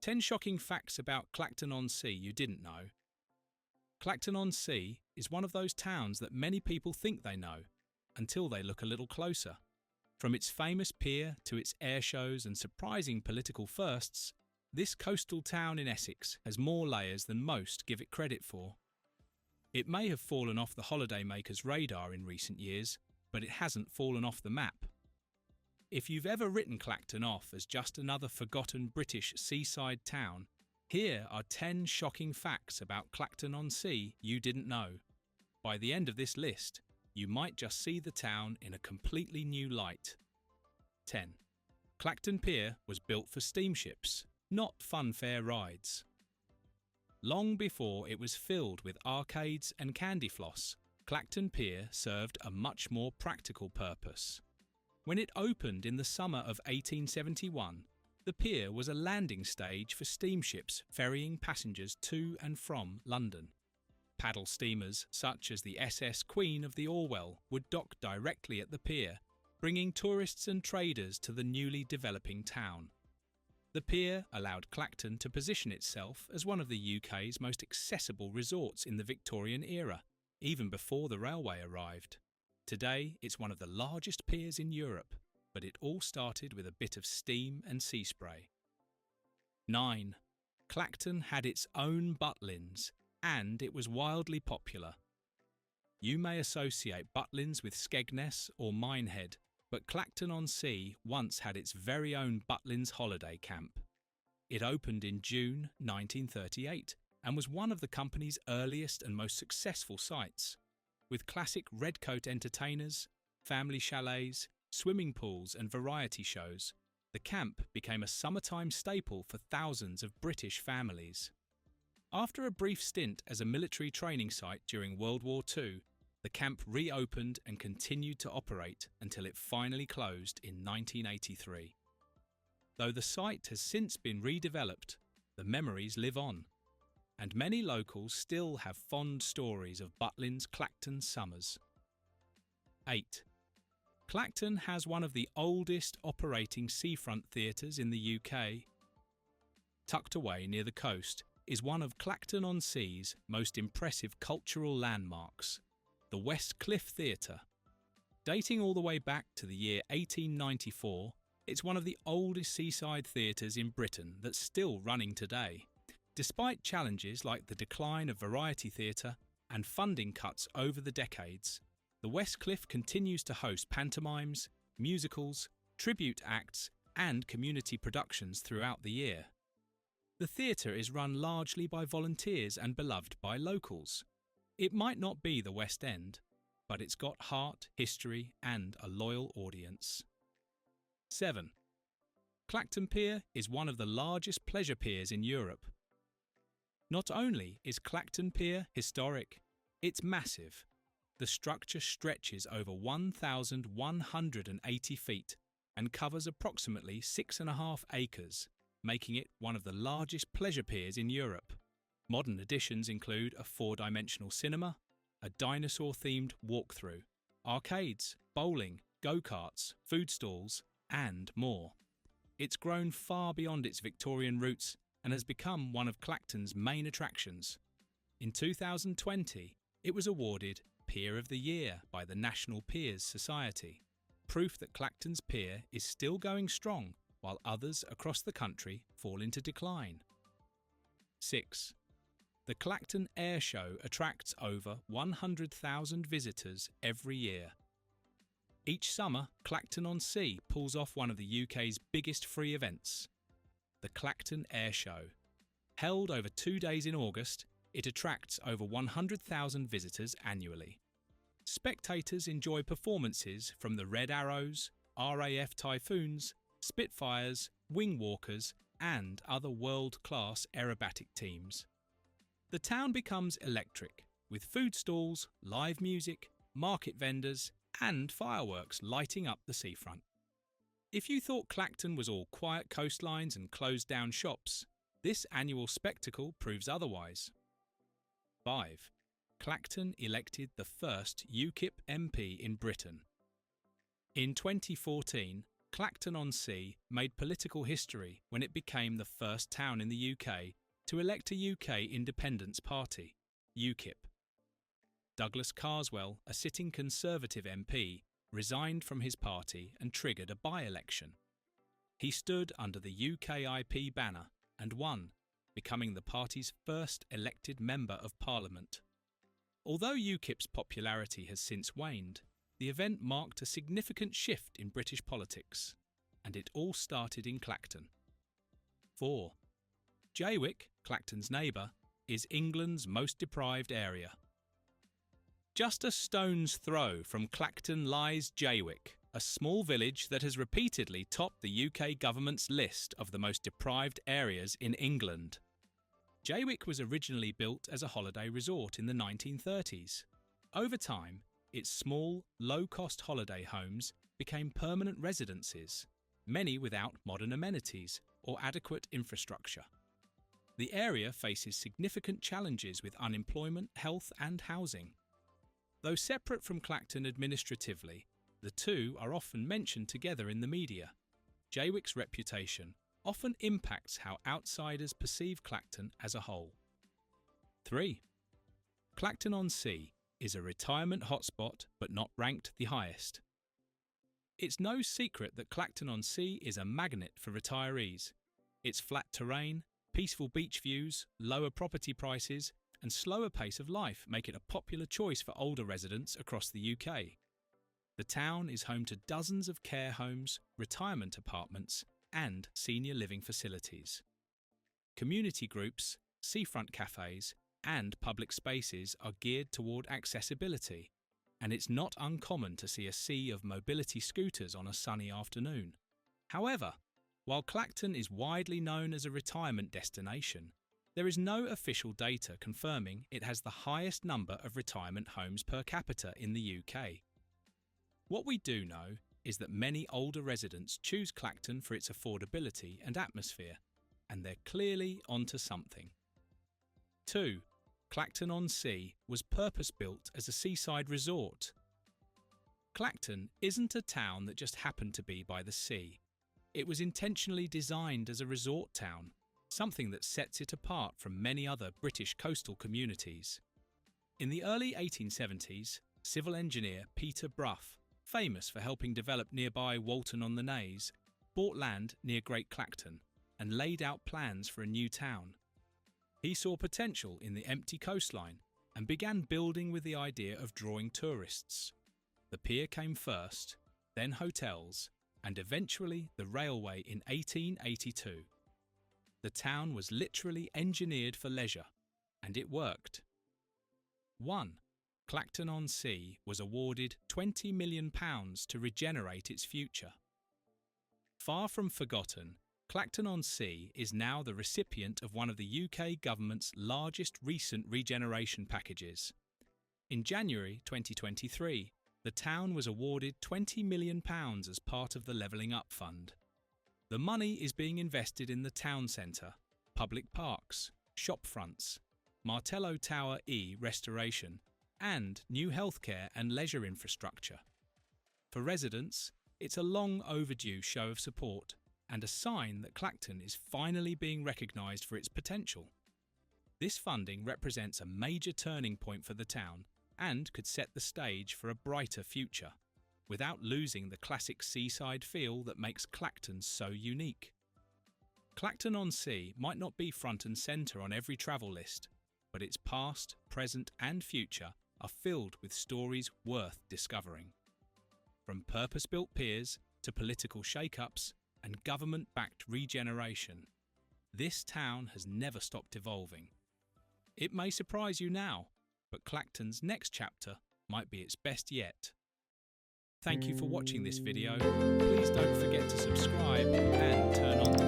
10 shocking facts about Clacton-on-Sea you didn't know. Clacton-on-Sea is one of those towns that many people think they know, until they look a little closer. From its famous pier to its airshows and surprising political firsts, this coastal town in Essex has more layers than most give it credit for. It may have fallen off the holidaymaker's radar in recent years, but it hasn't fallen off the map. If you've ever written Clacton off as just another forgotten British seaside town, here are 10 shocking facts about Clacton-on-Sea you didn't know. By the end of this list, you might just see the town in a completely new light. 10. Clacton Pier was built for steamships, not Funfair rides. Long before it was filled with arcades and candyfloss, Clacton Pier served a much more practical purpose. When it opened in the summer of 1871, the pier was a landing stage for steamships ferrying passengers to and from London. Paddle steamers such as the SS Queen of the Orwell would dock directly at the pier, bringing tourists and traders to the newly developing town. The pier allowed Clacton to position itself as one of the UK's most accessible resorts in the Victorian era, even before the railway arrived. Today, it's one of the largest piers in Europe, but it all started with a bit of steam and sea spray. 9. Clacton had its own Butlins, and it was wildly popular. You may associate Butlins with Skegness or Minehead, but Clacton-on-Sea once had its very own Butlins holiday camp. It opened in June 1938 and was one of the company's earliest and most successful sites. With classic redcoat entertainers, family chalets, swimming pools and variety shows, the camp became a summertime staple for thousands of British families. After a brief stint as a military training site during World War II, the camp reopened and continued to operate until it finally closed in 1983. Though the site has since been redeveloped, the memories live on, and many locals still have fond stories of Butlin's Clacton summers. 8. Clacton has one of the oldest operating seafront theatres in the UK. Tucked away near the coast is one of Clacton-on-Sea's most impressive cultural landmarks, the West Cliff Theatre. Dating all the way back to the year 1894, it's one of the oldest seaside theatres in Britain that's still running today. Despite challenges like the decline of variety theatre and funding cuts over the decades, the West Cliff continues to host pantomimes, musicals, tribute acts and community productions throughout the year. The theatre is run largely by volunteers and beloved by locals. It might not be the West End, but it's got heart, history and a loyal audience. 7. Clacton Pier is one of the largest pleasure piers in Europe. Not only is Clacton Pier historic, it's massive. The structure stretches over 1,180 feet and covers approximately 6.5 acres, making it one of the largest pleasure piers in Europe. Modern additions include a 4-dimensional cinema, a dinosaur-themed walkthrough, arcades, bowling, go-karts, food stalls, and more. It's grown far beyond its Victorian roots and has become one of Clacton's main attractions. In 2020, it was awarded Pier of the Year by the National Piers Society, proof that Clacton's pier is still going strong while others across the country fall into decline. 6. The Clacton Air Show attracts over 100,000 visitors every year. Each summer, Clacton-on-Sea pulls off one of the UK's biggest free events, the Clacton Air Show. Held over 2 days in August, it attracts over 100,000 visitors annually. Spectators enjoy performances from the Red Arrows, RAF Typhoons, Spitfires, Wing Walkers and other world-class aerobatic teams. The town becomes electric, with food stalls, live music, market vendors and fireworks lighting up the seafront. If you thought Clacton was all quiet coastlines and closed-down shops, this annual spectacle proves otherwise. 5. Clacton elected the first UKIP MP in Britain. In 2014, Clacton-on-Sea made political history when it became the first town in the UK to elect a UK Independence Party, UKIP. Douglas Carswell, a sitting Conservative MP, resigned from his party and triggered a by-election. He stood under the UKIP banner and won, becoming the party's first elected Member of Parliament. Although UKIP's popularity has since waned, the event marked a significant shift in British politics, and it all started in Clacton. 4. Jaywick, Clacton's neighbour, is England's most deprived area. Just a stone's throw from Clacton lies Jaywick, a small village that has repeatedly topped the UK government's list of the most deprived areas in England. Jaywick was originally built as a holiday resort in the 1930s. Over time, its small, low-cost holiday homes became permanent residences, many without modern amenities or adequate infrastructure. The area faces significant challenges with unemployment, health and housing. Though separate from Clacton administratively, the two are often mentioned together in the media. Jaywick's reputation often impacts how outsiders perceive Clacton as a whole. 3. Clacton-on-Sea is a retirement hotspot but not ranked the highest. It's no secret that Clacton-on-Sea is a magnet for retirees. Its flat terrain, peaceful beach views, lower property prices and slower pace of life make it a popular choice for older residents across the UK. The town is home to dozens of care homes, retirement apartments and senior living facilities. Community groups, seafront cafes and public spaces are geared toward accessibility, and it's not uncommon to see a sea of mobility scooters on a sunny afternoon. However, while Clacton is widely known as a retirement destination, there is no official data confirming it has the highest number of retirement homes per capita in the UK. What we do know is that many older residents choose Clacton for its affordability and atmosphere, and they're clearly onto something. 2. Clacton-on-Sea was purpose-built as a seaside resort. Clacton isn't a town that just happened to be by the sea. It was intentionally designed as a resort town, something that sets it apart from many other British coastal communities. In the early 1870s, civil engineer Peter Brough, famous for helping develop nearby Walton-on-the-Naze, bought land near Great Clacton and laid out plans for a new town. He saw potential in the empty coastline and began building with the idea of drawing tourists. The pier came first, then hotels, and eventually the railway in 1882. The town was literally engineered for leisure, and it worked. 1. Clacton-on-Sea was awarded £20 million to regenerate its future. Far from forgotten, Clacton-on-Sea is now the recipient of one of the UK government's largest recent regeneration packages. In January 2023, the town was awarded £20 million as part of the Levelling Up Fund. The money is being invested in the town centre, public parks, shop fronts, Martello Tower E restoration, and new healthcare and leisure infrastructure. For residents, it's a long overdue show of support and a sign that Clacton is finally being recognised for its potential. This funding represents a major turning point for the town and could set the stage for a brighter future, without losing the classic seaside feel that makes Clacton so unique. Clacton-on-Sea might not be front and centre on every travel list, but its past, present and future are filled with stories worth discovering. From purpose-built piers to political shake-ups and government-backed regeneration, this town has never stopped evolving. It may surprise you now, but Clacton's next chapter might be its best yet. Thank you for watching this video. Please don't forget to subscribe and turn on